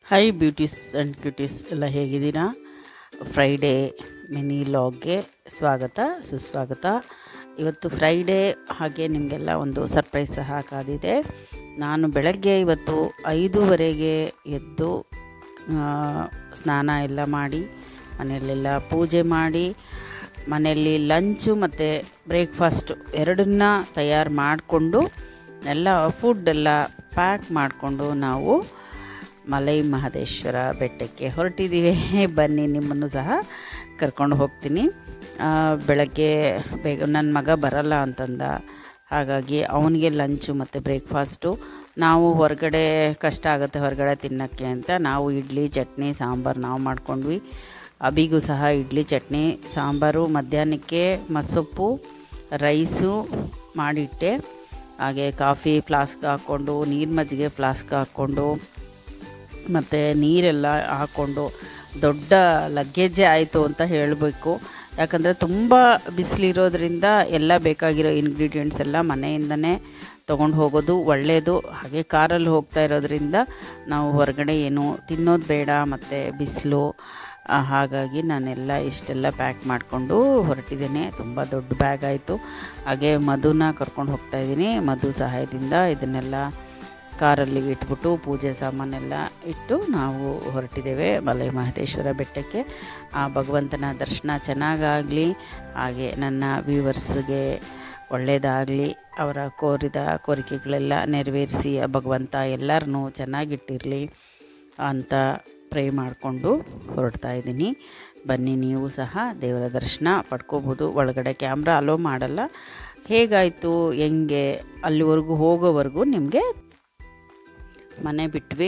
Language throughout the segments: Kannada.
ಹಾಯ್ ಬ್ಯೂಟೀಸ್ ಆ್ಯಂಡ್ ಕ್ಯೂಟೀಸ್ ಎಲ್ಲ ಹೇಗಿದ್ದೀರಾ? ಫ್ರೈಡೇ ಮಿನಿ ಲಾಗ್ಗೆ ಸ್ವಾಗತ ಸುಸ್ವಾಗತ. ಇವತ್ತು ಫ್ರೈಡೇ, ಹಾಗೆ ನಿಮಗೆಲ್ಲ ಒಂದು ಸರ್ಪ್ರೈಸ್ ಸಹ ಕಾದಿದೆ. ನಾನು ಬೆಳಗ್ಗೆ ಇವತ್ತು 5:30ಗೆ ಎದ್ದು ಸ್ನಾನ ಎಲ್ಲ ಮಾಡಿ ಮನೆಯಲ್ಲೆಲ್ಲ ಪೂಜೆ ಮಾಡಿ ಮನೆಯಲ್ಲಿ ಲಂಚು ಮತ್ತು ಬ್ರೇಕ್ಫಾಸ್ಟು ಎರಡನ್ನ ತಯಾರು ಮಾಡಿಕೊಂಡು ಎಲ್ಲ ಫುಡ್ಡೆಲ್ಲ ಪ್ಯಾಕ್ ಮಾಡಿಕೊಂಡು ನಾವು ಮಲೈ ಮಹದೇಶ್ವರ ಬೆಟ್ಟಕ್ಕೆ ಹೊರಟಿದ್ದೀವಿ. ಬನ್ನಿ, ನಿಮ್ಮನ್ನು ಸಹ ಕರ್ಕೊಂಡು ಹೋಗ್ತೀನಿ. ಬೆಳಗ್ಗೆ ಬೇಗ ನನ್ನ ಮಗ ಬರಲ್ಲ ಅಂತಂದ, ಹಾಗಾಗಿ ಅವನಿಗೆ ಲಂಚು ಮತ್ತು ಬ್ರೇಕ್ಫಾಸ್ಟು. ನಾವು ಹೊರಗಡೆ ಕಷ್ಟ ಆಗುತ್ತೆ ಹೊರಗಡೆ ತಿನ್ನೋಕ್ಕೆ ಅಂತ ನಾವು ಇಡ್ಲಿ ಚಟ್ನಿ ಸಾಂಬಾರು ನಾವು ಮಾಡ್ಕೊಂಡ್ವಿ. ಅಬಿಗೂ ಸಹ ಇಡ್ಲಿ ಚಟ್ನಿ ಸಾಂಬಾರು, ಮಧ್ಯಾಹ್ನಕ್ಕೆ ಮಸೊಪ್ಪು ರೈಸು ಮಾಡಿಟ್ಟೆ. ಹಾಗೆ ಕಾಫಿ ಫ್ಲಾಸ್ಕ್ ಹಾಕ್ಕೊಂಡು, ನೀರು ಮಜ್ಜಿಗೆ ಫ್ಲಾಸ್ಕ್ ಹಾಕ್ಕೊಂಡು ಮತ್ತು ನೀರೆಲ್ಲ ಹಾಕ್ಕೊಂಡು ದೊಡ್ಡ ಲಗೇಜೇ ಆಯಿತು ಅಂತ ಹೇಳಬೇಕು. ಯಾಕಂದರೆ ತುಂಬ ಬಿಸಿಲಿರೋದ್ರಿಂದ ಎಲ್ಲ ಬೇಕಾಗಿರೋ ಇಂಗ್ರೀಡಿಯೆಂಟ್ಸ್ ಎಲ್ಲ ಮನೆಯಿಂದನೇ ತೊಗೊಂಡು ಹೋಗೋದು ಒಳ್ಳೆಯದು. ಹಾಗೆ ಕಾರಲ್ಲಿ ಹೋಗ್ತಾ ಇರೋದ್ರಿಂದ ನಾವು ಹೊರಗಡೆ ಏನು ತಿನ್ನೋದು ಬೇಡ, ಮತ್ತು ಬಿಸಿಲು, ಹಾಗಾಗಿ ನಾನೆಲ್ಲ ಇಷ್ಟೆಲ್ಲ ಪ್ಯಾಕ್ ಮಾಡಿಕೊಂಡು ಹೊರಟಿದ್ದೇನೆ. ತುಂಬ ದೊಡ್ಡ ಬ್ಯಾಗ್ ಆಯಿತು. ಹಾಗೆ ಮಧುನ ಕರ್ಕೊಂಡು ಹೋಗ್ತಾಯಿದ್ದೀನಿ. ಮಧು ಸಹಾಯದಿಂದ ಇದನ್ನೆಲ್ಲ ಕಾರಲ್ಲಿ ಇಟ್ಬಿಟ್ಟು ಪೂಜೆ ಸಾಮಾನೆಲ್ಲ ಇಟ್ಟು ನಾವು ಹೊರಟಿದ್ದೇವೆ ಮಲೈ ಮಹದೇಶ್ವರ ಬೆಟ್ಟಕ್ಕೆ. ಆ ಭಗವಂತನ ದರ್ಶನ ಚೆನ್ನಾಗಾಗಲಿ, ಹಾಗೆ ನನ್ನ ವ್ಯೂವರ್ಸ್ಗೆ ಒಳ್ಳೆಯದಾಗಲಿ, ಅವರ ಕೋರಿದ ಕೋರಿಕೆಗಳೆಲ್ಲ ನೆರವೇರಿಸಿ ಆ ಭಗವಂತ ಎಲ್ಲರನ್ನೂ ಚೆನ್ನಾಗಿಟ್ಟಿರಲಿ ಅಂತ ಪ್ರೇ ಮಾಡಿಕೊಂಡು ಹೊರಡ್ತಾ ಇದ್ದೀನಿ. ಬನ್ನಿ, ನೀವು ಸಹ ದೇವರ ದರ್ಶನ ಪಡ್ಕೋಬೋದು. ಒಳಗಡೆ ಕ್ಯಾಮ್ರಾ ಅಲೋ ಮಾಡಲ್ಲ. ಹೇಗಾಯಿತು ಹೆಂಗೆ ಅಲ್ಲಿವರೆಗೂ ಹೋಗೋವರೆಗೂ ನಿಮಗೆ ಮನೆ ಬಿಟ್ವಿ.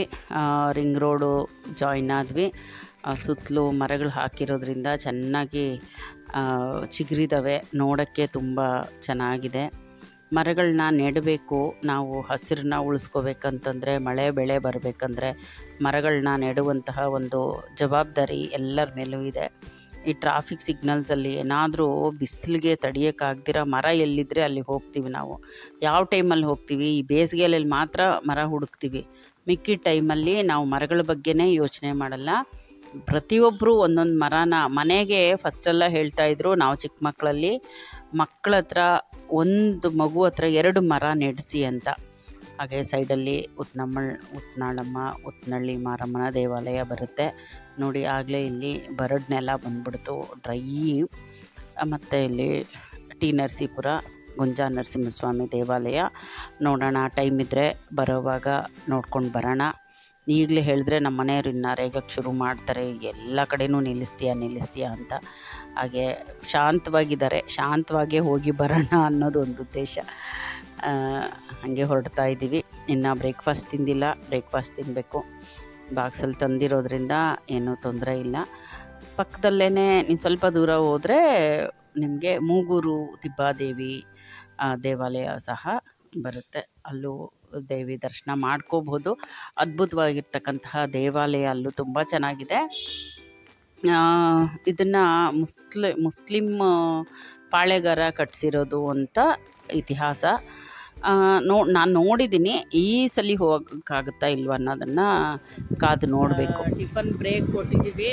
ರಿಂಗ್ ರೋಡು ಜಾಯಿನ್ ಆದ್ವಿ. ಸುತ್ತಲೂ ಮರಗಳು ಹಾಕಿರೋದ್ರಿಂದ ಚೆನ್ನಾಗಿ ಚಿಗುರಿದಾವೆ, ನೋಡೋಕ್ಕೆ ತುಂಬ ಚೆನ್ನಾಗಿದೆ. ಮರಗಳನ್ನ ನೆಡಬೇಕು. ನಾವು ಹಸಿರನ್ನ ಉಳಿಸ್ಕೋಬೇಕಂತಂದರೆ, ಮಳೆ ಬೆಳೆ ಬರಬೇಕಂದ್ರೆ ಮರಗಳನ್ನ ನೆಡುವಂತಹ ಒಂದು ಜವಾಬ್ದಾರಿ ಎಲ್ಲರ ಮೇಲೂ ಇದೆ. ಈ ಟ್ರಾಫಿಕ್ ಸಿಗ್ನಲ್ಸಲ್ಲಿ ಏನಾದರೂ ಬಿಸಿಲಿಗೆ ತಡೆಯೋಕ್ಕಾಗ್ದಿರ ಮರ ಎಲ್ಲಿದ್ದರೆ ಅಲ್ಲಿ ಹೋಗ್ತೀವಿ. ನಾವು ಯಾವ ಟೈಮಲ್ಲಿ ಹೋಗ್ತೀವಿ? ಈ ಬೇಸಿಗೆಯಲ್ಲಿ ಮಾತ್ರ ಮರ ಹುಡುಕ್ತೀವಿ. ಮಿಕ್ಕಿದ ಟೈಮಲ್ಲಿ ನಾವು ಮರಗಳ ಬಗ್ಗೆನೇ ಯೋಚನೆ ಮಾಡಲ್ಲ. ಪ್ರತಿಯೊಬ್ಬರು ಒಂದೊಂದು ಮರನ ಮನೆಗೆ ಫಸ್ಟೆಲ್ಲ ಹೇಳ್ತಾಯಿದ್ರು, ನಾವು ಚಿಕ್ಕ ಮಕ್ಕಳಲ್ಲಿ ಮಕ್ಕಳ ಹತ್ರ ಒಂದು ಮಗು ಹತ್ರ 2 ಮರ ನೆಡೆಸಿ ಅಂತ. ಹಾಗೆ ಸೈಡಲ್ಲಿ ಉತ್ನಳ್ಳಿ ಮಾರಮ್ಮನ ದೇವಾಲಯ ಬರುತ್ತೆ ನೋಡಿ. ಆಗಲೇ ಇಲ್ಲಿ ಬರಡ್ನೆಲ್ಲ ಬಂದ್ಬಿಡ್ತು, ಡ್ರೈ. ಮತ್ತು ಇಲ್ಲಿ ಟಿ ನರಸೀಪುರ ಗುಂಜಾ ನರಸಿಂಹಸ್ವಾಮಿ ದೇವಾಲಯ ನೋಡೋಣ. ಟೈಮ್ ಇದ್ದರೆ ಬರೋವಾಗ ನೋಡ್ಕೊಂಡು ಬರೋಣ. ಈಗಲೇ ಹೇಳಿದ್ರೆ ನಮ್ಮ ಮನೆಯವರು ಇನ್ನು ರೇಗಕ್ಕೆ ಶುರು ಮಾಡ್ತಾರೆ, ಎಲ್ಲ ಕಡೆನೂ ನಿಲ್ಲಿಸ್ತೀಯಾ ಅಂತ. ಹಾಗೆ ಶಾಂತವಾಗಿದ್ದಾರೆ, ಶಾಂತವಾಗೇ ಹೋಗಿ ಬರೋಣ ಅನ್ನೋದು ಒಂದು ಉದ್ದೇಶ. ಹಾಗೆ ಹೊರಡ್ತಾ ಇದ್ದೀವಿ. ಇನ್ನು ಬ್ರೇಕ್ಫಾಸ್ಟ್ ತಿಂದಿಲ್ಲ, ಬ್ರೇಕ್ಫಾಸ್ಟ್ ತಿನ್ನಬೇಕು. ಬಾಕ್ಸಲ್ಲಿ ತಂದಿರೋದ್ರಿಂದ ಏನೂ ತೊಂದರೆ ಇಲ್ಲ. ಪಕ್ಕದಲ್ಲೇ ನೀನು ಸ್ವಲ್ಪ ದೂರ ಹೋದರೆ ನಿಮಗೆ ಮೂಗೂರು ತಿಬ್ಬಾದೇವಿ ದೇವಾಲಯ ಸಹ ಬರುತ್ತೆ. ಅಲ್ಲೂ ದೇವಿ ದರ್ಶನ ಮಾಡ್ಕೋಬೋದು. ಅದ್ಭುತವಾಗಿರ್ತಕ್ಕಂತಹ ದೇವಾಲಯ, ಅಲ್ಲೂ ತುಂಬ ಚೆನ್ನಾಗಿದೆ. ಇದನ್ನು ಮುಸ್ಲಿಂ ಪಾಳೆಗಾರ ಕಟ್ಟಿಸಿರೋದು ಅಂತ ಇತಿಹಾಸ. ನಾನು ನೋಡಿದ್ದೀನಿ. ಈ ಸಲ ಹೋಗೋಕ್ಕಾಗುತ್ತಾ ಇಲ್ವ ಅನ್ನೋದನ್ನು ಕಾದು ನೋಡಬೇಕು. ಟಿಫನ್ ಬ್ರೇಕ್ ಕೊಟ್ಟಿದ್ದೀವಿ.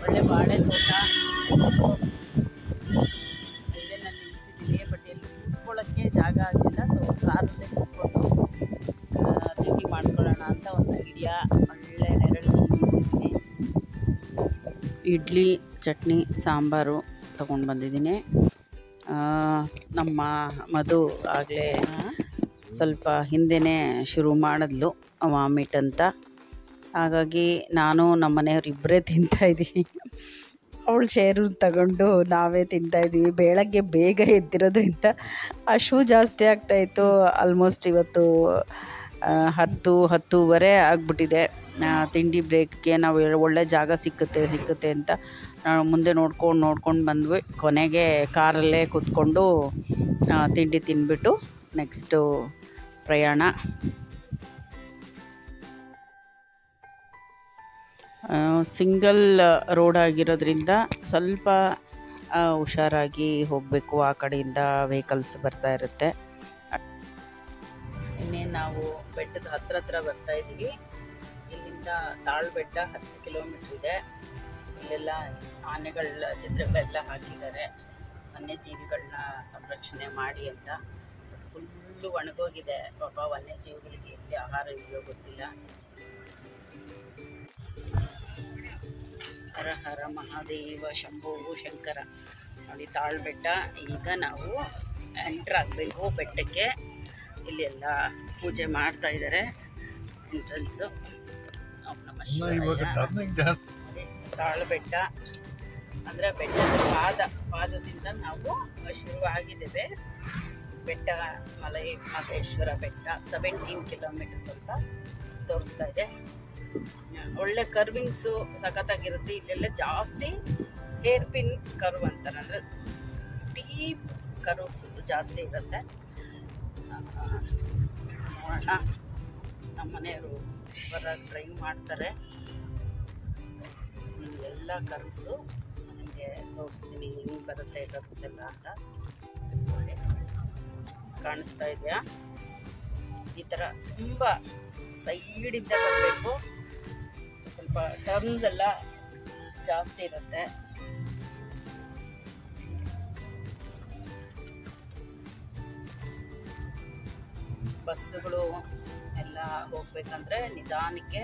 ಒಳ್ಳೆ ಬಾಳೆ ತೋಟ ಇದೆ, ನಾನು ನಿಲ್ಲಿಸಿದ್ದೀನಿ. ಬಟ್ ಎಲ್ಲಿ ಕೂತ್ಕೊಳ್ಳೋಕ್ಕೆ ಜಾಗ ಆಗಲಿಲ್ಲ. ಸೊ ಕಾರಲ್ಲೇ ಕೂತ್ಕೊಂಡು ತಿಂಡಿ ಮಾಡ್ಕೊಳ್ಳೋಣ ಅಂತ ಒಂದು ಐಡಿಯಾ. ಒಳ್ಳೆ ನೆರಳು ನಿಲ್ಲಿಸಿದ್ದೀನಿ. ಇಡ್ಲಿ ಚಟ್ನಿ ಸಾಂಬಾರು ತೊಗೊಂಡು ಬಂದಿದ್ದೀನಿ. ನಮ್ಮ ಮಧು ಆಗಲೇ ಸ್ವಲ್ಪ ಹಿಂದೆಯೇ ಶುರು ಮಾಡಿದ್ಲು ವಾಮಿಟ್ ಅಂತ. ಹಾಗಾಗಿ ನಾನು ನಮ್ಮ ಮನೆಯವ್ರು ಇಬ್ಬರೇ ತಿಂತಾಯಿದ್ದೀವಿ. ಅವಳು ಶೇರು ತಗೊಂಡು ನಾವೇ ತಿಂತಾಯಿದ್ದೀವಿ. ಬೆಳಗ್ಗೆ ಬೇಗ ಎದ್ದಿರೋದ್ರಿಂದ ಹಶು ಜಾಸ್ತಿ ಆಗ್ತಾಯಿತ್ತು. ಆಲ್ಮೋಸ್ಟ್ ಇವತ್ತು 10-10:30 ಆಗಿಬಿಟ್ಟಿದೆ. ತಿಂಡಿ ಬ್ರೇಕ್ಗೆ ನಾವು ಒಳ್ಳೆ ಜಾಗ ಸಿಕ್ಕುತ್ತೆ ಅಂತ ನಾವು ಮುಂದೆ ನೋಡ್ಕೊಂಡು ಬಂದ್ವಿ. ಕೊನೆಗೆ ಕಾರಲ್ಲೇ ಕೂತ್ಕೊಂಡು ತಿಂಡಿ ತಿಂದ್ಬಿಟ್ಟು ನೆಕ್ಸ್ಟು ಪ್ರಯಾಣ. ಸಿಂಗಲ್ ರೋಡ್ ಆಗಿರೋದ್ರಿಂದ ಸ್ವಲ್ಪ ಹುಷಾರಾಗಿ ಹೋಗಬೇಕು. ಆ ಕಡೆಯಿಂದ ವೆಹಿಕಲ್ಸ್ ಬರ್ತಾ ಇರುತ್ತೆ. ಇನ್ನೇನು ನಾವು ಬೆಟ್ಟದ ಹತ್ರ ಬರ್ತಾ ಇದ್ದೀವಿ. ಇಲ್ಲಿಂದ ಇಲ್ಲಿಂದ ತಾಳ್ಬೆಟ್ಟ 10 ಕಿಲೋಮೀಟ್ರ್ ಇದೆ. ಇಲ್ಲೆಲ್ಲ ಆನೆಗಳ ಚಿತ್ರಗಳೆಲ್ಲ ಹಾಕಿದ್ದಾರೆ, ವನ್ಯಜೀವಿಗಳನ್ನ ಸಂರಕ್ಷಣೆ ಮಾಡಿ ಅಂತ. ಫುಲ್ಲು ಒಣಗೋಗಿದೆ ಪಾಪ, ವನ್ಯಜೀವಿಗಳಿಗೆ ಎಲ್ಲಿ ಆಹಾರ ಇದೆಯೋ ಗೊತ್ತಿಲ್ಲ. ಹರ ಹರ ಮಹಾದೇವ ಶಂಭೋ ಶಂಕರ. ನೋಡಿ ತಾಳ್ಬೆಟ್ಟ. ಈಗ ನಾವು ಎಂಟ್ರ್ ಆಗಬೇಕು ಬೆಟ್ಟಕ್ಕೆ. ಇಲ್ಲೆಲ್ಲ ಪೂಜೆ ಮಾಡ್ತಾ ಇದ್ದಾರೆ. ಎಂಟ್ರೆನ್ಸು ತಾಳ್ಬೆಟ್ಟ ಅಂದರೆ ಬೆಟ್ಟದ ಪಾದದಿಂದ ನಾವು ಶುರುವಾಗಿದ್ದೇವೆ. ಬೆಟ್ಟ ಮಲೈ ಮಹದೇಶ್ವರ ಬೆಟ್ಟ 17 ಕಿಲೋಮೀಟರ್ಸ್ ಅಂತ ತೋರಿಸ್ತಾ ಇದೆ. ಒಳ್ಳೆ ಕರ್ವಿಂಗ್ಸು ಸಖತ್ತಾಗಿರುತ್ತೆ. ಇಲ್ಲೆಲ್ಲ ಜಾಸ್ತಿ ಹೇರ್ ಪಿನ್ ಕರ್ವ್ ಅಂತಾರೆ, ಅಂದರೆ ಸ್ಟೀಪ್ ಕರ್ವ್ಸ್ ಜಾಸ್ತಿ ಇರುತ್ತೆ. ನೋಡೋಣ, ನಮ್ಮ ಮನೆಯವರು ಡ್ರೈವ್ ಮಾಡ್ತಾರೆ. ಎಲ್ಲ ಕರ್ವ್ಸು ನಿಮಗೆ ತೋರಿಸ್ತೀನಿ, ಹೆಂಗೆ ಬರುತ್ತೆ ಕರ್ವ್ಸ್ ಎಲ್ಲ ಅಂತ. ಕಾಣಿಸ್ತಾ ಇದೆಯಾ? ಈ ಥರ ತುಂಬ ಸೈಡಿಂದ ಬರಬೇಕು. ಸ್ವಲ್ಪ ಟರ್ನ್ಸ್ ಎಲ್ಲ ಜಾಸ್ತಿ ಇರುತ್ತೆ. ಬಸ್ಸುಗಳು ಎಲ್ಲ ಹೋಗ್ಬೇಕಂದ್ರೆ ನಿಧಾನಕ್ಕೆ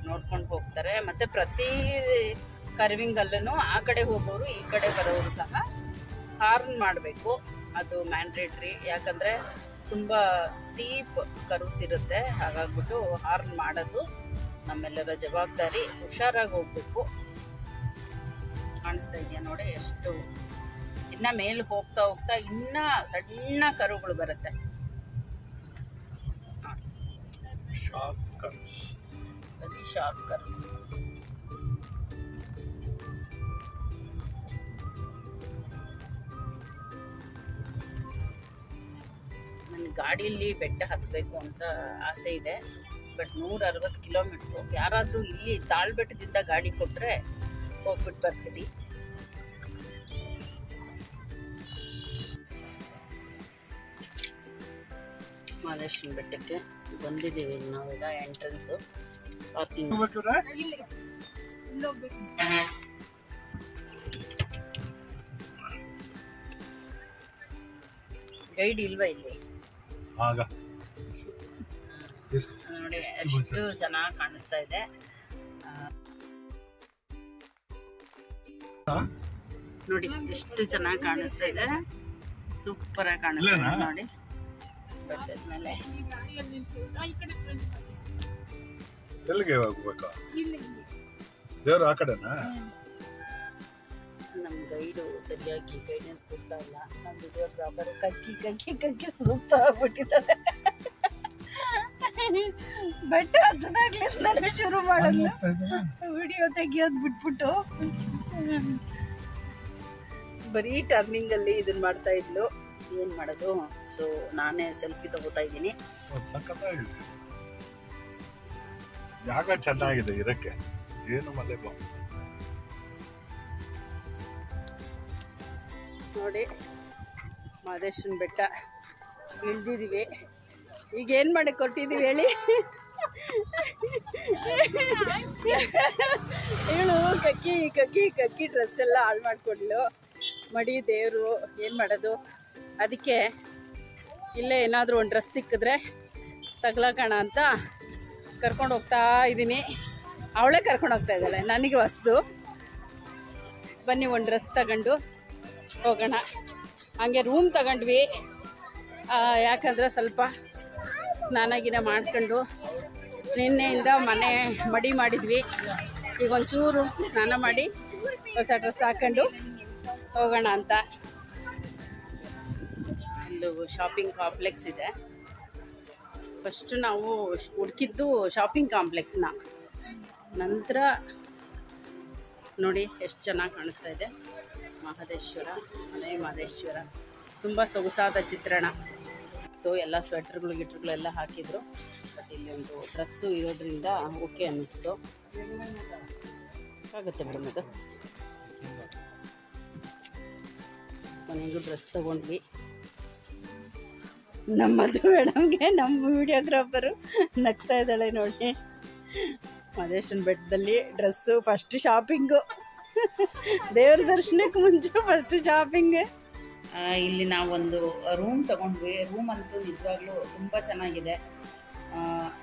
ನೋಡ್ಕೊಂಡು ಹೋಗ್ತಾರೆ. ಮತ್ತು ಪ್ರತಿ ಕರ್ವಿಂಗಲ್ಲೂ ಆ ಕಡೆ ಹೋಗೋರು ಈ ಕಡೆ ಬರೋರು ಸಹ ಹಾರ್ನ್ ಮಾಡಬೇಕು. ಅದು ಮ್ಯಾಂಡೇಟ್ರಿ, ಯಾಕಂದರೆ ತುಂಬ ಸ್ಟೀಪ್ ಕರ್ವ್ಸ್ ಇರುತ್ತೆ. ಹಾಗಾಗ್ಬಿಟ್ಟು ಹಾರ್ನ್ ಮಾಡೋದು ನಮ್ಮೆಲ್ಲರ ಜವಾಬ್ದಾರಿ. ಹುಷಾರಾಗಿ ಹೋಗಬೇಕು. ಕಾಣಿಸ್ತಾ ಇದೆಯಾ ನೋಡಿ ಎಷ್ಟು. ಇನ್ನು ಮೇಲೆ ಹೋಗ್ತಾ ಹೋಗ್ತಾ ಇನ್ನೂ ಸಣ್ಣ ಕರುಗಳು ಬರುತ್ತೆ. Very sharp curves. ನನ್ನ ಗಾಡಿಯಲ್ಲಿ ಬೆಟ್ಟ ಹತ್ತಬೇಕು ಅಂತ ಆಸೆ ಇದೆ, ಬಟ್ 160 ಕಿಲೋಮೀಟ್ರು. ಯಾರಾದರೂ ಇಲ್ಲಿ ತಾಳ್ಬೆಟ್ಟದಿಂದ ಗಾಡಿ ಕೊಟ್ಟರೆ ಹೋಗ್ಬಿಟ್ಟು ಬರ್ತೀವಿ. ಮಹದೇಶ್ವರನ ಬೆಟ್ಟಕ್ಕೆ ಬಂದಿದ್ದೀವಿ ನಾವೀಗ. Entrance parking. ಗೈಡ್ ಇಲ್ವಾ ಇಲ್ಲಿ? ನೋಡಿ ಎಷ್ಟು ಚೆನ್ನಾಗಿ ಕಾಣಿಸ್ತಾ ಇದೆ. ನೋಡಿ ಎಷ್ಟು ಚೆನ್ನಾಗಿ ಕಾಣಿಸ್ತಾ ಇದೆ. ಸೂಪರ್ ಆಗಿ ಕಾಣಿಸ್ತಾ ಇದೆ ನೋಡಿ ಬೆಟ್ಟದ ಮೇಲೆ. ಎಲ್ಲಿಗೆ ಹೋಗ್ಬೇಕಾ? ದೇವ್ರ ಆ ಕಡೆನಾ? ನಮ್ಮ ಗೈಡು ಸರಿಯಾಗಿ ಗೈಡೆನ್ಸ್ ಕೊಡ್ತಾ ಇಲ್ಲ. ನಮ್ಮ ವಿಡಿಯೋಗ್ರಾಫರ್ ಕಕ್ಕಿ ಸುಸ್ತಾಗ್ಬಿಟ್ಟಿದ್ದಾರೆ. ಬೆಟ್ಟ ಹತ್ತದಾಗ್ಲಿಂದ ಶುರು ಮಾಡೋದು, ವಿಡಿಯೋ ತೆಗಿಯೋದು ಬಿಟ್ಬಿಟ್ಟು ಬರೀ ಟರ್ನಿಂಗಲ್ಲಿ ಇದನ್ನ ಮಾಡ್ತಾ ಇದ್ಲು. ಏನು ಮಾಡೋದು? ಸೊ ನಾನೇ ಸೆಲ್ಫಿ ತಗೋತಾ ಇದ್ದೀನಿ. ಸಖತ್ತಾಗಿದೆ ಜಾಗ, ಚೆನ್ನಾಗಿದೆ ಇರಕ್ಕೆ. ಏನು ಮಳೆ ನೋಡಿ ಮಹದೇಶ್ವರನ ಬೆಟ್ಟ ಇಳಿದಿದ್ದೀವಿ. ಈಗ ಏನು ಮಾಡಿ ಕೊಟ್ಟಿದ್ದೀವಿ ಹೇಳಿ? ಹೇಳು. ಕಕ್ಕಿ ಡ್ರೆಸ್ ಎಲ್ಲ ಹಾಳು ಮಾಡಿಕೊಡ್ಲು. ಮಡಿ ದೇವರು ಏನು ಮಾಡೋದು? ಅದಕ್ಕೆ ಇಲ್ಲೇ ಏನಾದರೂ ಒಂದು ಡ್ರೆಸ್ ಸಿಕ್ಕಿದ್ರೆ ತಗ್ಲಾಕೋಣ ಅಂತ ಕರ್ಕೊಂಡು ಹೋಗ್ತಾ ಇದ್ದೀನಿ. ಅವಳೇ ಕರ್ಕೊಂಡು ಹೋಗ್ತಾ ಇದ್ದಾಳೆ, ನನಗೆ ಹೊಸ್ದು. ಬನ್ನಿ ಒಂದು ಡ್ರೆಸ್ ತಗೊಂಡು ಹೋಗೋಣ. ಹಾಗೆ ರೂಮ್ ತಗೊಂಡ್ವಿ, ಯಾಕಂದರೆ ಸ್ವಲ್ಪ ಸ್ನಾನ ಗಿನ ಮಾಡ್ಕೊಂಡು ನಿನ್ನೆಯಿಂದ ಮನೆ ಮಡಿ ಮಾಡಿದ್ವಿ. ಈಗ ಒಂಚೂರು ಸ್ನಾನ ಮಾಡಿ ಹೊಸ ಡ್ರೆಸ್ ಹಾಕ್ಕೊಂಡು ಹೋಗೋಣ ಅಂತ. ಇಲ್ಲೂ ಶಾಪಿಂಗ್ ಕಾಂಪ್ಲೆಕ್ಸ್ ಇದೆ. ಫಸ್ಟ್ ನಾವು ಹುಡುಕಿದ್ದು ಶಾಪಿಂಗ್ ಕಾಂಪ್ಲೆಕ್ಸ್ನ. ನಂತರ ನೋಡಿ ಎಷ್ಟು ಚೆನ್ನಾಗಿ ಕಾಣಿಸ್ತಾ ಇದೆ ಮಹದೇಶ್ವರ, ಮನೆ ಮಹದೇಶ್ವರ. ತುಂಬ ಸೊಗಸಾದ ಚಿತ್ರಣ. ಎಲ್ಲ ಸ್ವೆಟ್ರ್ಗಳೆಲ್ಲ ಹಾಕಿದ್ರು. ಬಟ್ ಇಲ್ಲಿ ಒಂದು ಡ್ರೆಸ್ಸು ಇರೋದ್ರಿಂದ ಓಕೆ ಅನ್ನಿಸ್ತು. ಆಗುತ್ತೆ ಮೇಡಮ್ ಅದು. ಮನೆಗೂ ಡ್ರೆಸ್ ತೊಗೊಂಡ್ವಿ. ನಮ್ಮದು ಮೇಡಮ್ಗೆ ನಮ್ಮ ವಿಡಿಯೋಗ್ರಾಫರು ನಗ್ತಾ ಇದ್ದಾಳೆ ನೋಡಿ. ಮಹದೇಶ್ವರನ ಬೆಟ್ಟದಲ್ಲಿ ಡ್ರೆಸ್ಸು ಫಸ್ಟ್ ಶಾಪಿಂಗು, ದೇವ್ರ ದರ್ಶನಕ್ಕೆ ಮುಂಚೆ ಫಸ್ಟ್ ಶಾಪಿಂಗ್. ಇಲ್ಲಿ ನಾವೊಂದು ರೂಮ್ ತಗೊಂಡ್ವಿ. ರೂಮ್ ಅಂತೂ ನಿಜವಾಗ್ಲೂ ತುಂಬ ಚೆನ್ನಾಗಿದೆ.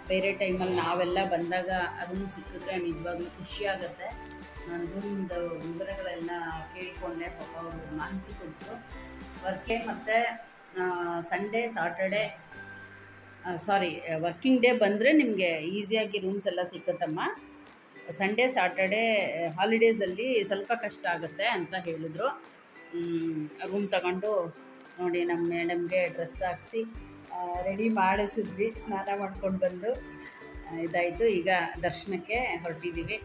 ಬೇರೆ ಟೈಮಲ್ಲಿ ನಾವೆಲ್ಲ ಬಂದಾಗ ರೂಮ್ ಸಿಕ್ಕಿದ್ರೆ ನಿಜವಾಗ್ಲೂ ಖುಷಿಯಾಗುತ್ತೆ. ನಾನು ರೂಮ್ದು ವಿವರಗಳೆಲ್ಲ ಕೇಳಿಕೊಂಡೆ, ಪಾಪ ಅವರು ಮಾಹಿತಿ ಕೊಟ್ಟರು. ವರ್ಕೆ ಮತ್ತು ಸಂಡೇ ಸಾಟರ್ಡೆ ವರ್ಕಿಂಗ್ ಡೇ ಬಂದರೆ ನಿಮಗೆ ಈಸಿಯಾಗಿ ರೂಮ್ಸ್ ಎಲ್ಲ ಸಿಕ್ಕತ್ತಮ್ಮ. ಸಂಡೇ ಸಾಟರ್ಡೆ ಹಾಲಿಡೇಸಲ್ಲಿ ಸ್ವಲ್ಪ ಕಷ್ಟ ಆಗುತ್ತೆ ಅಂತ ಹೇಳಿದ್ರು. ರೂಮ್ ತಗೊಂಡು ನೋಡಿ ನಮ್ಮ ಮೇಡಮ್ಗೆ ಡ್ರೆಸ್ ಹಾಕ್ಸಿ ರೆಡಿ ಮಾಡಿಸಿದ್ವಿ. ಸ್ನಾನ ಮಾಡ್ಕೊಂಡು ಬಂದು ಇದಾಯಿತು. ಈಗ ದರ್ಶನಕ್ಕೆ ಹೊರಟಿದ್ದೀವಿ.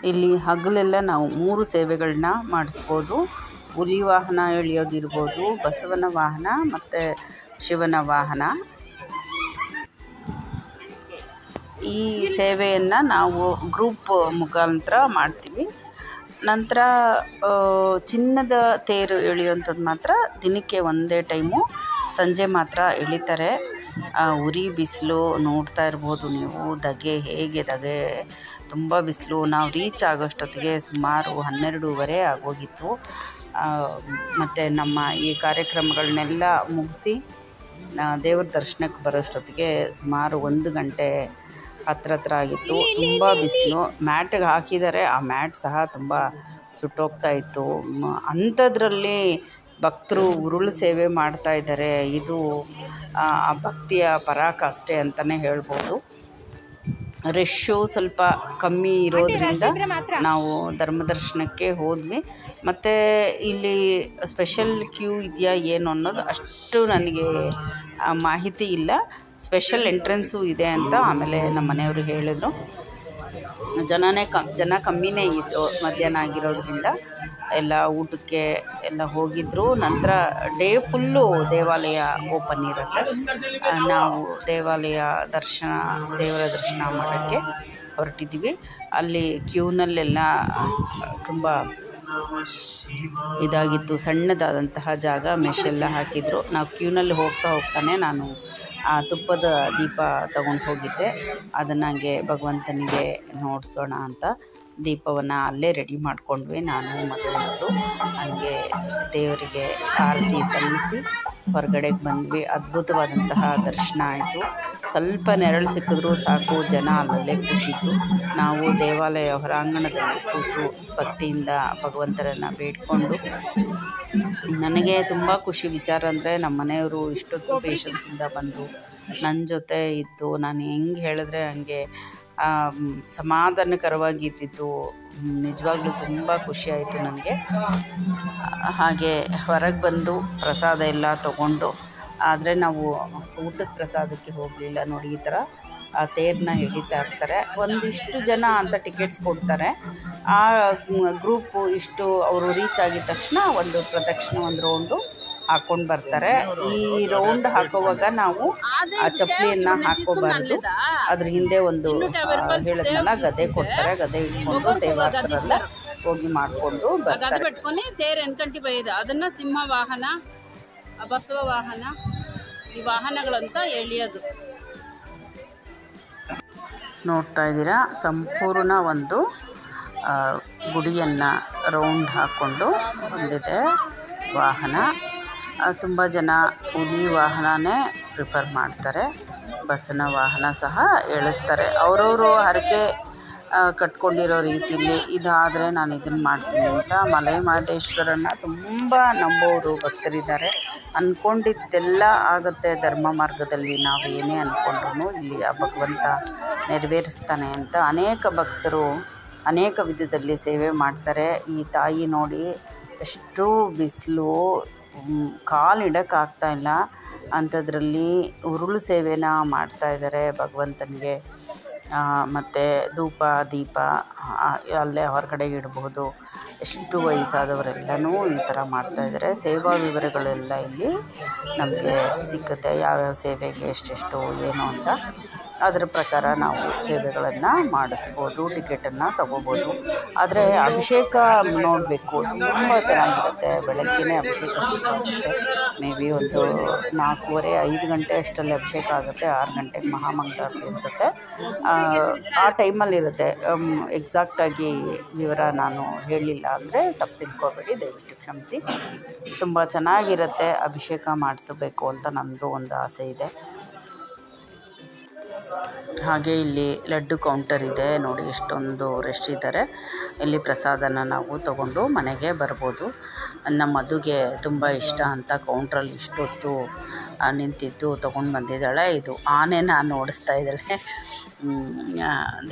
ಇಲ್ಲಿ ಹಗಲೆಲ್ಲ ನಾವು 3 ಸೇವೆಗಳನ್ನ ಮಾಡಿಸ್ಬೋದು. ಹುಲಿ ವಾಹನ ಎಳೆಯೋದಿರ್ಬೋದು, ಬಸವನ ವಾಹನ ಮತ್ತು ಶಿವನ ವಾಹನ. ಈ ಸೇವೆಯನ್ನು ನಾವು ಗ್ರೂಪ್ ಮುಖಾಂತರ ಮಾಡ್ತೀವಿ. ನಂತರ ಚಿನ್ನದ ತೇರು ಎಳೆಯುವಂಥದ್ದು ಮಾತ್ರ ದಿನಕ್ಕೆ ಒಂದೇ ಟೈಮು, ಸಂಜೆ ಮಾತ್ರ ಎಳಿತಾರೆ. ಉರಿ ಬಿಸಿಲು ನೋಡ್ತಾ ಇರ್ಬೋದು ನೀವು, ಧಗೆ ತುಂಬ ಬಿಸಿಲು. ನಾವು ರೀಚ್ ಆಗೋಷ್ಟೊತ್ತಿಗೆ ಸುಮಾರು 12:15 ಆಗೋಗಿತ್ತು. ಮತ್ತು ನಮ್ಮ ಈ ಕಾರ್ಯಕ್ರಮಗಳನ್ನೆಲ್ಲ ಮುಗಿಸಿ ದೇವ್ರ ದರ್ಶನಕ್ಕೆ ಬರೋಷ್ಟೊತ್ತಿಗೆ ಸುಮಾರು 1 ಗಂಟೆ ಹತ್ರ ಆಗಿತ್ತು. ತುಂಬ ಬಿಸಿಲು. ಮ್ಯಾಟಿಗೆ ಹಾಕಿದ್ದಾರೆ, ಆ ಮ್ಯಾಟ್ ಸಹ ತುಂಬ ಸುಟ್ಟೋಗ್ತಾ ಇತ್ತು. ಅಂಥದ್ರಲ್ಲಿ ಭಕ್ತರು ಉರುಳು ಸೇವೆ ಮಾಡ್ತಾ ಇದ್ದಾರೆ. ಇದು ಆ ಭಕ್ತಿಯ ಪರಾಕಾಷ್ಠೆ ಅಂತಲೇ ಹೇಳ್ಬೋದು. ರಶ್ಶು ಸ್ವಲ್ಪ ಕಮ್ಮಿ ಇರೋದ್ರಿಂದ ನಾವು ಧರ್ಮದರ್ಶನಕ್ಕೆ ಹೋದ್ವಿ. ಮತ್ತು ಇಲ್ಲಿ ಸ್ಪೆಷಲ್ ಕ್ಯೂ ಇದೆಯಾ ಏನು ಅನ್ನೋದು ಅಷ್ಟು ನನಗೆ ಮಾಹಿತಿ ಇಲ್ಲ. ಸ್ಪೆಷಲ್ ಎಂಟ್ರೆನ್ಸು ಇದೆ ಅಂತ ಆಮೇಲೆ ನಮ್ಮ ಮನೆಯವರು ಹೇಳಿದರು. ಜನ ಕಮ್ಮಿನೇ ಇತ್ತು, ಮಧ್ಯಾಹ್ನ ಆಗಿರೋದ್ರಿಂದ ಎಲ್ಲ ಊಟಕ್ಕೆ ಎಲ್ಲ ಹೋಗಿದ್ದರು. ನಂತರ ಡೇ ಫುಲ್ಲು ದೇವಾಲಯ ಓಪನ್ ಇರುತ್ತೆ. ನಾವು ದೇವರ ದರ್ಶನ ಮಾಡೋಕ್ಕೆ ಹೊರಟಿದ್ದೀವಿ. ಅಲ್ಲಿ ಕ್ಯೂನಲ್ಲೆಲ್ಲ ತುಂಬ ಇದಾಗಿತ್ತು, ಸಣ್ಣದಾದಂತಹ ಜಾಗ, ಮೆಶೆಲ್ಲ ಹಾಕಿದ್ರು. ನಾವು ಕ್ಯೂನಲ್ಲಿ ಹೋಗ್ತಾನೆ ನಾನು ಆ ತುಪ್ಪದ ದೀಪ ತಗೊಂಡು ಹೋಗಿದ್ದೆ. ಅದನ್ನಾಗೆ ಭಗವಂತನಿಗೆ ನೋಡಿಸೋಣ ಅಂತ ದೀಪವನ್ನು ಅಲ್ಲೇ ರೆಡಿ ಮಾಡಿಕೊಂಡ್ವಿ, ನಾನು ಮತ್ತು ಹಂಗೆ ದೇವರಿಗೆ ಆರತಿ ಸಲ್ಲಿಸಿ ಹೊರಗಡೆಗೆ ಬಂದ್ವಿ. ಅದ್ಭುತವಾದಂತಹ ದರ್ಶನ ಆಯಿತು. ಸ್ವಲ್ಪ ನೆರಳು ಸಿಕ್ಕಿದ್ರೂ ಸಾಕು, ಜನ ಅಲ್ಲಲ್ಲೇ ಕೂತಿದ್ರು. ನಾವು ದೇವಾಲಯ ಹೊರಾಂಗಣದಲ್ಲಿ ಕೂತು ಭಕ್ತಿಯಿಂದ ಭಗವಂತರನ್ನು ಬೇಡಿಕೊಂಡು, ನನಗೆ ತುಂಬ ಖುಷಿ ವಿಚಾರ ಅಂದರೆ ನಮ್ಮ ಮನೆಯವರು ಇಷ್ಟೊತ್ತು ಪೇಷನ್ಸಿಂದ ಬಂದು ನನ್ನ ಜೊತೆ ಇದ್ದು, ನಾನು ಹೆಂಗೆ ಹೇಳಿದ್ರೆ ಹಂಗೆ ಸಮಾಧಾನಕರವಾಗಿದ್ದಿದ್ದು ನಿಜವಾಗ್ಲೂ ತುಂಬ ಖುಷಿಯಾಯಿತು ನನಗೆ. ಹಾಗೆ ಹೊರಗೆ ಬಂದು ಪ್ರಸಾದ ಎಲ್ಲ ತಗೊಂಡು, ಆದರೆ ನಾವು ಊಟದ ಪ್ರಸಾದಕ್ಕೆ ಹೋಗಲಿಲ್ಲ. ನೋಡಿ, ಈ ಥರ ಆ ತೇರನ್ನ ಎಳಿತಾ ಇರ್ತಾರೆ. ಒಂದಿಷ್ಟು ಜನ ಅಂತ ಟಿಕೆಟ್ಸ್ ಕೊಡ್ತಾರೆ. ಆ ಗ್ರೂಪು ಇಷ್ಟು ಅವರು ರೀಚ್ ಆಗಿದ ತಕ್ಷಣ ಒಂದು ಪ್ರದಕ್ಷಿಣೆ, ಒಂದು ರೌಂಡು ಹಾಕ್ಕೊಂಡು ಬರ್ತಾರೆ. ಈ ರೌಂಡ್ ಹಾಕೋವಾಗ ನಾವು ಆ ಚಪ್ಪಲಿಯನ್ನು ಹಾಕೋಬಾರ್ದು. ಅದ್ರ ಹಿಂದೆ ಒಂದು ಹೇಳಿದ್ನಲ್ಲ, ಗದೆ ಕೊಡ್ತಾರೆ. ಗದೆ ಇಟ್ಕೊಂಡು ಸೇವಾರ್ಥರೆಲ್ಲ ಹೋಗಿ ಮಾಡಿಕೊಂಡು ಬರ್ತಾರೆ. పెట్టుకొని తేరు ఎన్కంటి పోయేది ಅದನ್ನ ಸಿಂಹ ವಾಹನ, ಬಸವ ವಾಹನ, ಈ ವಾಹನಗಳಂತ ಎಳೆಯೋದು. ನೋಡ್ತಾ ಇದ್ದೀರಾ, ಸಂಪೂರ್ಣ ಒಂದು ಗುಡಿಯನ್ನು ರೌಂಡ್ ಹಾಕ್ಕೊಂಡು ಬಂದಿದೆ ವಾಹನ. ತುಂಬ ಜನ ಹುಲಿ ವಾಹನನೇ ಪ್ರಿಫರ್ ಮಾಡ್ತಾರೆ, ಬಸ್ಸನ ವಾಹನ ಸಹ ಎಳಿಸ್ತಾರೆ. ಅವರವರು ಹರಕೆ ಕಟ್ಕೊಂಡಿರೋ ರೀತಿಯಲ್ಲಿ ಇದಾದರೆ ನಾನು ಇದನ್ನು ಮಾಡ್ತೀನಿ ಅಂತ ಮಲೆ ಮಹದೇಶ್ವರನ ತುಂಬ ನಂಬೋರು ಭಕ್ತರಿದ್ದಾರೆ. ಅಂದ್ಕೊಂಡಿದ್ದೆಲ್ಲ ಆಗುತ್ತೆ ಧರ್ಮ ಮಾರ್ಗದಲ್ಲಿ. ನಾವು ಏನೇ ಅಂದ್ಕೊಂಡ್ರೂ ಇಲ್ಲಿ ಆ ಭಗವಂತ ನೆರವೇರಿಸ್ತಾನೆ ಅಂತ ಅನೇಕ ಭಕ್ತರು ಅನೇಕ ವಿಧದಲ್ಲಿ ಸೇವೆ ಮಾಡ್ತಾರೆ. ಈ ತಾಯಿ ನೋಡಿ ಎಷ್ಟು ಬಿಸಿಲು, ಕಾಲು ಇಡೋಕ್ಕಾಗ್ತಾಯಿಲ್ಲ ಅಂಥದ್ರಲ್ಲಿ ಉರುಳು ಸೇವೆನ ಮಾಡ್ತಾಯಿದ್ದಾರೆ ಭಗವಂತನಿಗೆ. ಮತ್ತು ಧೂಪ ದೀಪ ಅಲ್ಲೇ ಹೊರಗಡೆ ಇಡ್ಬೋದು. ಎಷ್ಟು ವಯಸ್ಸಾದವರೆಲ್ಲನೂ ಈ ಥರ ಮಾಡ್ತಾಯಿದ್ದಾರೆ. ಸೇವಾ ವಿವರಗಳೆಲ್ಲ ಇಲ್ಲಿ ನಮಗೆ ಸಿಕ್ಕುತ್ತೆ, ಯಾವ್ಯಾವ ಸೇವೆಗೆ ಎಷ್ಟೆಷ್ಟು ಏನು ಅಂತ. ಅದರ ಪ್ರಕಾರ ನಾವು ಸೇವೆಗಳನ್ನು ಮಾಡಿಸ್ಬೋದು, ಟಿಕೆಟನ್ನು ತೊಗೋಬೋದು. ಆದರೆ ಅಭಿಷೇಕ ನೋಡಬೇಕು, ತುಂಬ ಚೆನ್ನಾಗಿರುತ್ತೆ. ಬೆಳಗ್ಗೆನೇ ಅಭಿಷೇಕ ಶುರುವಾಗುತ್ತೆ. ಮೇ ಬಿ ಒಂದು 4:30-5 ಗಂಟೆ ಅಷ್ಟರಲ್ಲಿ ಅಭಿಷೇಕ ಆಗುತ್ತೆ. 6 ಗಂಟೆಗೆ ಮಹಾಮಂಗಳಾರತಿ ಅನಿಸುತ್ತೆ. ಆ ಟೈಮಲ್ಲಿರುತ್ತೆ. ಎಕ್ಸಾಕ್ಟಾಗಿ ವಿವರ ನಾನು ಹೇಳಲಿಲ್ಲ ಅಂದರೆ ತಪ್ಪು ತಿಳ್ಕೊಬೇಡಿ, ದಯವಿಟ್ಟು ಕ್ಷಮಿಸಿ. ತುಂಬ ಚೆನ್ನಾಗಿರುತ್ತೆ. ಅಭಿಷೇಕ ಮಾಡಿಸಬೇಕು ಅಂತ ನನ್ನದು ಒಂದು ಆಸೆ ಇದೆ. ಹಾಗೆ ಇಲ್ಲಿ ಲಡ್ಡು ಕೌಂಟರ್ ಇದೆ ನೋಡಿ, ಎಷ್ಟೊಂದು ರಶ್ ಇದ್ದಾರೆ. ಇಲ್ಲಿ ಪ್ರಸಾದನ ನಾವು ತಗೊಂಡು ಮನೆಗೆ ಬರ್ಬೋದು. ನಮ್ಮ ಮದುಗೆ ತುಂಬ ಇಷ್ಟ ಅಂತ ಕೌಂಟ್ರಲ್ಲಿ ಇಷ್ಟೊತ್ತು ನಿಂತಿದ್ದು ತೊಗೊಂಡು ಬಂದಿದ್ದಾಳೆ. ಇದು ಆನೆನ ಓಡಿಸ್ತಾ ಇದ್ದಾಳೆ,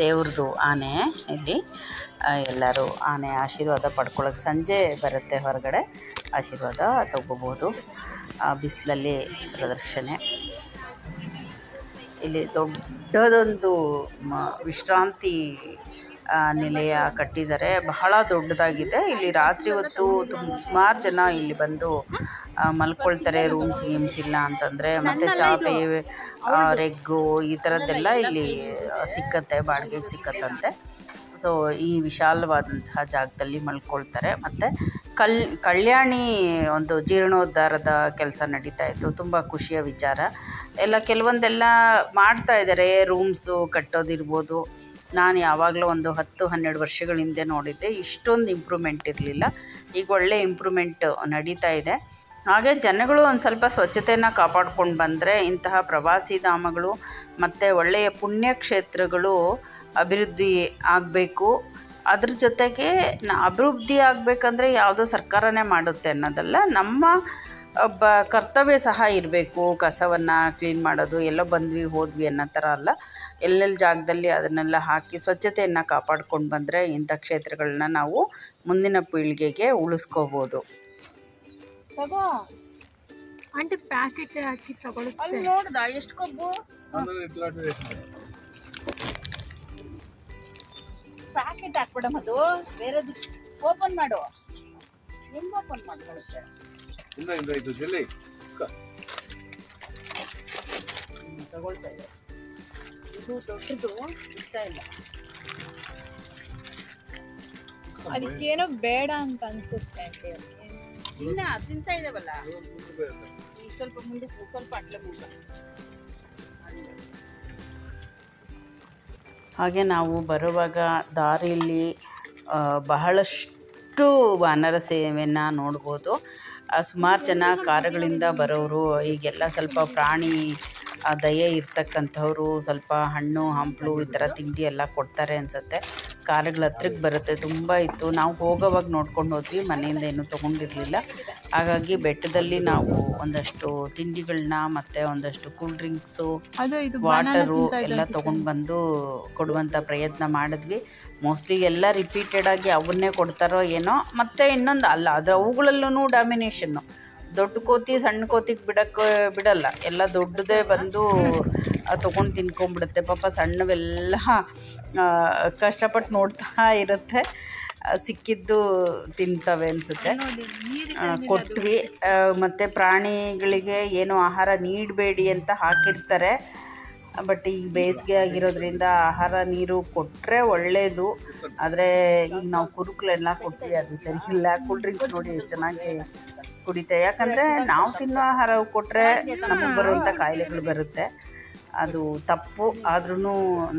ದೇವ್ರದ್ದು ಆನೆ. ಇಲ್ಲಿ ಎಲ್ಲರೂ ಆನೆ ಆಶೀರ್ವಾದ ಪಡ್ಕೊಳ್ಳೋಕೆ ಸಂಜೆ ಬರುತ್ತೆ ಹೊರಗಡೆ, ಆಶೀರ್ವಾದ ತಗೋಬೋದು. ಬಿಸಿಲಲ್ಲಿ ಪ್ರದರ್ಶನೆ. ಇಲ್ಲಿ ದೊಡ್ಡದೊಂದು ವಿಶ್ರಾಂತಿ ನಿಲಯ ಕಟ್ಟಿದ್ದಾರೆ, ಬಹಳ ದೊಡ್ಡದಾಗಿದೆ. ಇಲ್ಲಿ ರಾತ್ರಿ ಹೊತ್ತು ಸುಮಾರು ಜನ ಇಲ್ಲಿ ಬಂದು ಮಲ್ಕೊಳ್ತಾರೆ, ರೂಮ್ಸ್ ಗೀಮ್ಸ್ ಇಲ್ಲ ಅಂತಂದರೆ. ಮತ್ತು ಚಾಪೆ, ರೆಗ್ಗು ಈ ಥರದ್ದೆಲ್ಲ ಇಲ್ಲಿ ಸಿಕ್ಕತ್ತೆ, ಬಾಡಿಗೆಗೆ ಸಿಕ್ಕತ್ತಂತೆ. ಸೊ ಈ ವಿಶಾಲವಾದಂತಹ ಜಾಗದಲ್ಲಿ ಮಲ್ಕೊಳ್ತಾರೆ. ಮತ್ತು ಕಲ್ಯಾಣಿ ಒಂದು ಜೀರ್ಣೋದ್ಧಾರದ ಕೆಲಸ ನಡೀತಾ ಇತ್ತು, ತುಂಬ ಖುಷಿಯ ವಿಚಾರ. ಕೆಲವೊಂದೆಲ್ಲ ಮಾಡ್ತಾಯಿದ್ದಾರೆ, ರೂಮ್ಸು ಕಟ್ಟೋದಿರ್ಬೋದು. ನಾನು ಯಾವಾಗಲೂ ಒಂದು 10-12 ವರ್ಷಗಳ ಹಿಂದೆ ನೋಡಿದ್ದೆ, ಇಷ್ಟೊಂದು ಇಂಪ್ರೂವ್ಮೆಂಟ್ ಇರಲಿಲ್ಲ. ಈಗ ಒಳ್ಳೆ ಇಂಪ್ರೂವ್ಮೆಂಟ್ ನಡೀತಾ ಇದೆ. ಹಾಗೆ ಜನಗಳು ಒಂದು ಸ್ವಲ್ಪ ಸ್ವಚ್ಛತೆಯನ್ನು ಕಾಪಾಡ್ಕೊಂಡು ಬಂದರೆ ಇಂತಹ ಪ್ರವಾಸಿ ಧಾಮಗಳು ಮತ್ತು ಒಳ್ಳೆಯ ಪುಣ್ಯಕ್ಷೇತ್ರಗಳು ಅಭಿವೃದ್ಧಿ ಆಗಬೇಕು. ಅದ್ರ ಜೊತೆಗೆ ಅಭಿವೃದ್ಧಿ ಆಗಬೇಕಂದ್ರೆ ಯಾವುದೋ ಸರ್ಕಾರನೇ ಮಾಡುತ್ತೆ ಅನ್ನೋದಲ್ಲ, ನಮ್ಮ ಕರ್ತವ್ಯ ಸಹ ಇರಬೇಕು. ಕಸವನ್ನು ಕ್ಲೀನ್ ಮಾಡೋದು, ಎಲ್ಲೋ ಬಂದ್ವಿ ಹೋದ್ವಿ ಅನ್ನೋ ಥರ ಅಲ್ಲ, ಎಲ್ಲೆಲ್ಲಿ ಜಾಗದಲ್ಲಿ ಅದನ್ನೆಲ್ಲ ಹಾಕಿ ಸ್ವಚ್ಛತೆಯನ್ನು ಕಾಪಾಡ್ಕೊಂಡು ಬಂದರೆ ಇಂಥ ಕ್ಷೇತ್ರಗಳನ್ನ ನಾವು ಮುಂದಿನ ಪೀಳಿಗೆಗೆ ಉಳಿಸ್ಕೋಬೋದು. ಆಂಟಿ ಪ್ಯಾಕೆಟ್ ಹಾಕಿ ತಗೊಳುತ್ತೆ. ಅಲ್ಲಿ ನೋಡ್ದ ಎಷ್ಟು ಕೊಬ್ಬು. ಪ್ಯಾಕೆಟ್ ಹಾಕ್ಬಿಡ, ಅದು ಬೇರೆದು ಓಪನ್ ಮಾಡು. ಹೆಂಗ್ ಓಪನ್ ಮಾಡ್ಕೊಳುತ್ತೆ? ತಗೊಳ್ತಾ ಇದೆ. ಇದು ದೊಡ್ಡದು ಇಷ್ಟ ಇಲ್ಲ, ಅದಕ್ಕೇನೋ ಬೇಡ ಅಂತ ಅನ್ಸುತ್ತೆ ಆಂಟಿ. ಇನ್ನ ತಿಂತಾ ಇದಾವಲ್ಲ, ಸ್ವಲ್ಪ ಮುಂದೆ ಸ್ವಲ್ಪ ಅಟ್ಲೆ ಮುಂದೆ. ಹಾಗೆ ನಾವು ಬರುವಾಗ ದಾರಿಯಲ್ಲಿ ಬಹಳಷ್ಟು ವಾನರ ಸೇವೆಯನ್ನು ನೋಡ್ಬೋದು. ಸುಮಾರು ಜನ ಕಾರುಗಳಿಂದ ಬರೋರು, ಈಗೆಲ್ಲ ಸ್ವಲ್ಪ ಪ್ರಾಣಿ ದಯೆ ಇರ್ತಕ್ಕಂಥವ್ರು ಸ್ವಲ್ಪ ಹಣ್ಣು ಹಂಪಲು ಈ ಥರ ತಿಂಡಿ ಎಲ್ಲ ಕೊಡ್ತಾರೆ ಅನಿಸುತ್ತೆ. ಕಾರುಗಳ ಹತ್ರಕ್ಕೆ ಬರುತ್ತೆ, ತುಂಬ ಇತ್ತು. ನಾವು ಹೋಗೋವಾಗ ನೋಡ್ಕೊಂಡು ಹೋದ್ವಿ, ಮನೆಯಿಂದ ಏನೂ ತೊಗೊಂಡಿರಲಿಲ್ಲ. ಹಾಗಾಗಿ ಬೆಟ್ಟದಲ್ಲಿ ನಾವು ಒಂದಷ್ಟು ತಿಂಡಿಗಳನ್ನ ಮತ್ತು ಒಂದಷ್ಟು ಕೂಲ್ ಡ್ರಿಂಕ್ಸು, ವಾಟರು ಎಲ್ಲ ತೊಗೊಂಡು ಬಂದು ಕೊಡುವಂಥ ಪ್ರಯತ್ನ ಮಾಡಿದ್ವಿ. ಮೋಸ್ಟ್ಲಿ ಎಲ್ಲ ರಿಪೀಟೆಡಾಗಿ ಅವನ್ನೇ ಕೊಡ್ತಾರೋ ಏನೋ. ಮತ್ತು ಇನ್ನೊಂದು ಅಲ್ಲ, ಅದು ಅವುಗಳಲ್ಲೂ ಡಾಮಿನೇಷನ್ನು. ದೊಡ್ಡ ಕೋತಿ ಸಣ್ಣ ಕೋತಿಗೆ ಬಿಡಲ್ಲ, ಎಲ್ಲ ದೊಡ್ಡದೇ ಬಂದು ತೊಗೊಂಡು ತಿನ್ಕೊಂಬಿಡುತ್ತೆ. ಪಾಪ ಸಣ್ಣವೆಲ್ಲ ಕಷ್ಟಪಟ್ಟು ನೋಡ್ತಾ ಇರುತ್ತೆ, ಸಿಕ್ಕಿದ್ದು ತಿಂತವೆ ಅನಿಸುತ್ತೆ. ಕೊಟ್ವಿ. ಮತ್ತು ಪ್ರಾಣಿಗಳಿಗೆ ಏನು ಆಹಾರ ನೀಡಬೇಡಿ ಅಂತ ಹಾಕಿರ್ತಾರೆ. ಬಟ್ ಈಗ ಬೇಸಿಗೆ ಆಗಿರೋದ್ರಿಂದ ಆಹಾರ ನೀರು ಕೊಟ್ಟರೆ ಒಳ್ಳೆಯದು. ಆದರೆ ಈಗ ನಾವು ಕುರುಕುಲೆಲ್ಲ ಕೊಡ್ತೀವಿ, ಅದು ಸರಿ ಇಲ್ಲ. ಕೂಲ್ ಡ್ರಿಂಕ್ಸ್ ನೋಡಿ ಎಷ್ಟು ಚೆನ್ನಾಗಿ ಕುಡಿತೆ. ಯಾಕಂದರೆ ನಾವು ತಿನ್ನೋ ಆಹಾರ ಕೊಟ್ಟರೆ ನಮಗೆ ಬರುವಂಥ ಕಾಯಿಲೆಗಳು ಬರುತ್ತೆ, ಅದು ತಪ್ಪು. ಆದ್ರೂ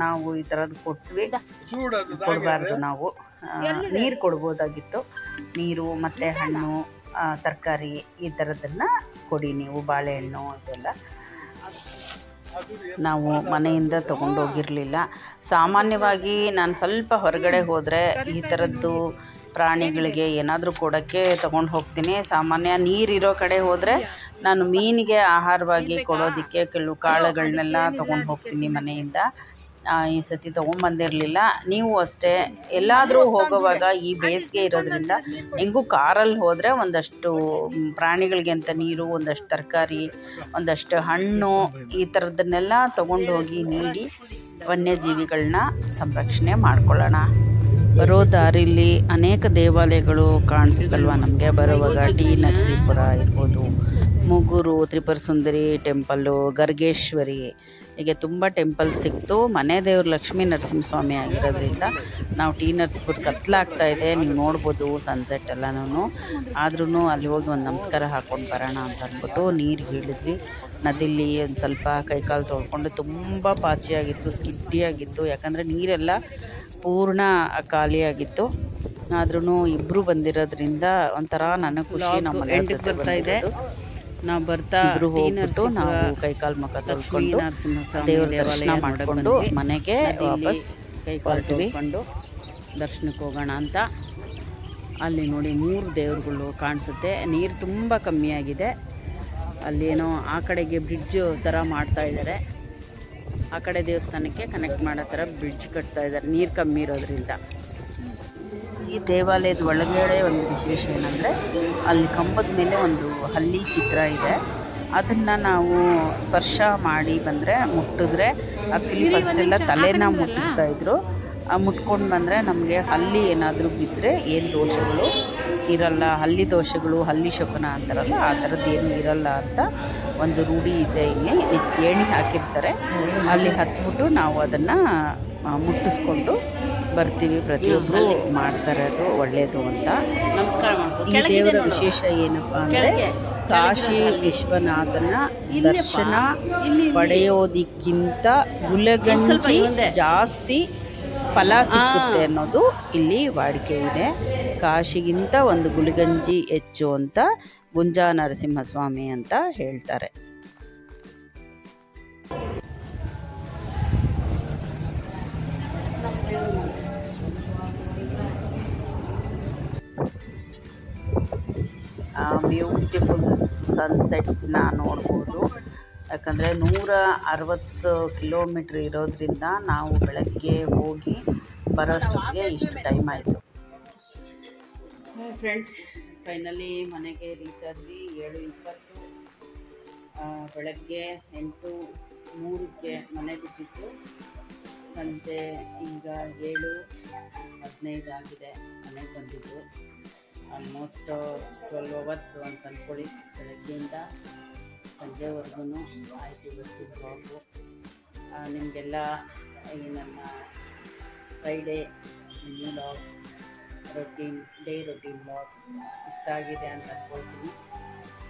ನಾವು ಈ ಥರದ್ದು ಕೊಟ್ವಿ. ಕೊಡಬಾರ್ದು, ನಾವು ನೀರು ಕೊಡ್ಬೋದಾಗಿತ್ತು. ನೀರು ಮತ್ತು ಹಣ್ಣು, ತರಕಾರಿ ಈ ಥರದ್ದನ್ನು ಕೊಡಿ ನೀವು, ಬಾಳೆಹಣ್ಣು ಇದೆಲ್ಲ. ನಾವು ಮನೆಯಿಂದ ತೊಗೊಂಡೋಗಿರಲಿಲ್ಲ. ಸಾಮಾನ್ಯವಾಗಿ ನಾನು ಸ್ವಲ್ಪ ಹೊರಗಡೆ ಹೋದರೆ ಈ ಥರದ್ದು ಪ್ರಾಣಿಗಳಿಗೆ ಏನಾದರೂ ಕೊಡೋಕ್ಕೆ ತೊಗೊಂಡು ಹೋಗ್ತೀನಿ. ಸಾಮಾನ್ಯ ನೀರಿರೋ ಕಡೆ ಹೋದರೆ ನಾನು ಮೀನಿಗೆ ಆಹಾರವಾಗಿ ಕೊಡೋದಕ್ಕೆ ಕೆಲವು ಕಾಳುಗಳನ್ನೆಲ್ಲ ತೊಗೊಂಡು ಹೋಗ್ತೀನಿ ಮನೆಯಿಂದ. ಈ ಸತಿ ತೊಗೊಂಬಂದಿರಲಿಲ್ಲ. ನೀವು ಅಷ್ಟೇ ಎಲ್ಲಾದರೂ ಹೋಗುವಾಗ ಈ ಬೇಸಿಗೆ ಇರೋದ್ರಿಂದ ಹೆಂಗೂ ಕಾರಲ್ಲಿ ಹೋದರೆ ಒಂದಷ್ಟು ಪ್ರಾಣಿಗಳಿಗೆ ಅಂತ ನೀರು, ಒಂದಷ್ಟು ತರಕಾರಿ, ಒಂದಷ್ಟು ಹಣ್ಣು ಈ ಥರದನ್ನೆಲ್ಲ ತೊಗೊಂಡು ಹೋಗಿ ನೀಡಿ ವನ್ಯಜೀವಿಗಳನ್ನ ಸಂರಕ್ಷಣೆ ಮಾಡ್ಕೊಳ್ಳೋಣ. ಬರೋ ದಾರಿಲಿ ಅನೇಕ ದೇವಾಲಯಗಳು ಕಾಣಿಸ್ತಲ್ವ ನಮಗೆ. ಬರುವಾಗ ಟಿ ನರಸೀಪುರ ಇರ್ಬೋದು, ಮುಗೂರು ತ್ರಿಪುರ ಸುಂದರಿ ಟೆಂಪಲ್ಲು, ಗರ್ಗೇಶ್ವರಿ, ಹೀಗೆ ತುಂಬ ಟೆಂಪಲ್ ಸಿಕ್ತು. ಮನೆ ದೇವರು ಲಕ್ಷ್ಮೀ ನರಸಿಂಹಸ್ವಾಮಿ ಆಗಿರೋದ್ರಿಂದ ನಾವು ಟಿ ನರಸೀಪುರ ಕತ್ಲಾಗ್ತಾಯಿದೆ, ನೀವು ನೋಡ್ಬೋದು ಸನ್ಸೆಟ್ ಎಲ್ಲನೂ. ಆದ್ರೂ ಅಲ್ಲಿ ಹೋಗಿ ಒಂದು ನಮಸ್ಕಾರ ಹಾಕ್ಕೊಂಡು ಬರೋಣ ಅಂತ ಅಂದ್ಬಿಟ್ಟು ನೀರಿಗೆ ಇಳಿದ್ವಿ. ನದಿಲಿ ಒಂದು ಸ್ವಲ್ಪ ಕೈಕಾಲು ತೊಳ್ಕೊಂಡು ತುಂಬ ಪಾಚಿಯಾಗಿತ್ತು, ಸ್ಕಿಡ್ಡಿಯಾಗಿತ್ತು, ಯಾಕಂದರೆ ನೀರೆಲ್ಲ ಪೂರ್ಣ ಖಾಲಿಯಾಗಿತ್ತು. ಆದ್ರೂ ಇಬ್ಬರು ಬಂದಿರೋದ್ರಿಂದ ಒಂಥರ ನನಗೆ ಖುಷಿ. ನಮ್ಮ ಎಂಟಿಗೆ ಬರ್ತಾಯಿದೆ, ನಾವು ಬರ್ತಾ ಇಬ್ಬರು ಹೋಗ್ಬಿಟ್ಟು ನಾವು ಕೈಕಾಲು ಮುಖ ತೊಳ್ಕೊಂಡು ದೇವ್ರ ದರ್ಶನ ಮಾಡಿಕೊಂಡು ಮನೆಗೆ ವಾಪಸ್ ಕೈಕಾಲು ತೊಳ್ಕೊಂಡು ದರ್ಶನಕ್ಕೆ ಹೋಗೋಣ ಅಂತ. ಅಲ್ಲಿ ನೋಡಿ 3 ದೇವ್ರುಗಳು ಕಾಣಿಸುತ್ತೆ. ನೀರು ತುಂಬ ಕಮ್ಮಿಯಾಗಿದೆ. ಅಲ್ಲೇನೋ ಆ ಕಡೆಗೆ ಬ್ರಿಡ್ಜ್ ಥರ ಮಾಡ್ತಾಯಿದ್ದಾರೆ. ಆ ಕಡೆ ದೇವಸ್ಥಾನಕ್ಕೆ ಕನೆಕ್ಟ್ ಮಾಡೋ ಥರ ಬ್ರಿಡ್ಜ್ ಕಟ್ತಾ ಇದ್ದಾರೆ ನೀರು ಕಮ್ಮಿ ಇರೋದ್ರಿಂದ. ಈ ದೇವಾಲಯದ ಒಳಗಡೆ ಒಂದು ವಿಶೇಷ ಏನಂದರೆ ಅಲ್ಲಿ ಕಂಬದ ಮೇಲೆ ಒಂದು ಹಲ್ಲಿ ಚಿತ್ರ ಇದೆ. ಅದನ್ನು ನಾವು ಸ್ಪರ್ಶ ಮಾಡಿ ಬಂದರೆ ಮುಟ್ಟಿದ್ರೆ, ಆ್ಯಕ್ಚುಲಿ ಫಸ್ಟೆಲ್ಲ ತಲೆನ ಮುಟ್ಟಿಸ್ತಾಯಿದ್ರು. ಮುಟ್ಕೊಂಡು ಬಂದರೆ ನಮಗೆ ಹಲ್ಲಿ ಏನಾದರೂ ಬಿದ್ದರೆ ಏನು ದೋಷಗಳು ಇರಲ್ಲ, ಹಲ್ಲಿ ದೋಷಗಳು, ಹಲ್ಲಿ ಶಕುನ ಅಂತಾರಲ್ಲ, ಆ ಥರದ್ದು ಏನೂ ಇರಲ್ಲ ಅಂತ ಒಂದು ರೂಢಿ ಇದೆ. ಇಲ್ಲಿ ಏಣಿ ಹಾಕಿರ್ತಾರೆ, ಅಲ್ಲಿ ಹತ್ಬಿಟ್ಟು ನಾವು ಅದನ್ನು ಮುಟ್ಟಿಸ್ಕೊಂಡು ಬರ್ತೀವಿ. ಪ್ರತಿಯೊಬ್ಬರು ಮಾಡ್ತಾರೆ, ಅದು ಒಳ್ಳೆಯದು ಅಂತ. ನಮಸ್ಕಾರ ಮಾಡ್ತೀವಿ. ಈ ದೇವರ ವಿಶೇಷ ಏನಪ್ಪ ಅಂದರೆ ಕಾಶಿ ವಿಶ್ವನಾಥನ ದರ್ಶನ ಪಡೆಯೋದಕ್ಕಿಂತ ಗುಲಗಂಜಿ ಜಾಸ್ತಿ ಫಲ ಸಿಕ್ಕುತ್ತೆ ಅನ್ನೋದು ಇಲ್ಲಿ ವಾಡಿಕೆ ಇದೆ. ಕಾಶಿಗಿಂತ ಒಂದು ಗುಲಗಂಜಿ ಹೆಚ್ಚು ಅಂತ ಗುಂಜಾ ನರಸಿಂಹಸ್ವಾಮಿ ಅಂತ ಹೇಳ್ತಾರೆ. ಬ್ಯೂಟಿಫುಲ್ ಸನ್ಸೆಟ್ನ ನೋಡ್ಬೋದು. ಯಾಕಂದರೆ 160 ಕಿಲೋಮೀಟ್ರ್ ಇರೋದ್ರಿಂದ ನಾವು ಬೆಳಗ್ಗೆ ಹೋಗಿ ಬರೋಷ್ಟೊತ್ತಿಗೆ ಇಷ್ಟು ಟೈಮ್ ಆಯಿತು. ಫ್ರೆಂಡ್ಸ್, ಫೈನಲಿ ಮನೆಗೆ ರೀಚ್ ಆದ್ವಿ. 7:20. ಬೆಳಗ್ಗೆ 8:03ಕ್ಕೆ ಮನೆ ಬಿಟ್ಟಿತ್ತು. ಸಂಜೆ ಈಗ 7:15 ಆಗಿದೆ ಮನೆಗೆ ಬಂದಿದ್ದು. ಆಲ್ಮೋಸ್ಟ್ 12 ಅವರ್ಸ್ ಅಂತ ಅಂದ್ಕೊಳ್ಳಿ. ಬೆಳಗ್ಗೆಯಿಂದ ಸಂಜೆವರೆಗೂ ಆಯಿತು ಇವತ್ತು ಬ್ಲಾಗು. ನಿಮಗೆಲ್ಲ ಈ ನನ್ನ Friday mini blog day routine blog ಇಷ್ಟ ಆಗಿದೆ ಅಂತ ಅಂದ್ಕೊಳ್ತೀನಿ.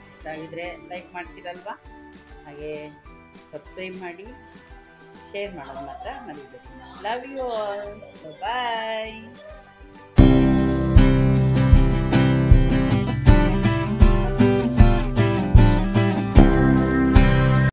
ಇಷ್ಟ ಆಗಿದರೆ ಲೈಕ್ ಮಾಡ್ತೀರಲ್ವ, ಹಾಗೆ ಸಬ್ಸ್ಕ್ರೈಬ್ ಮಾಡಿ, ಶೇರ್ ಮಾಡೋದು ಮಾತ್ರ ಮರಿಬೇಡಿ. Love you all. ಬಾಯ್.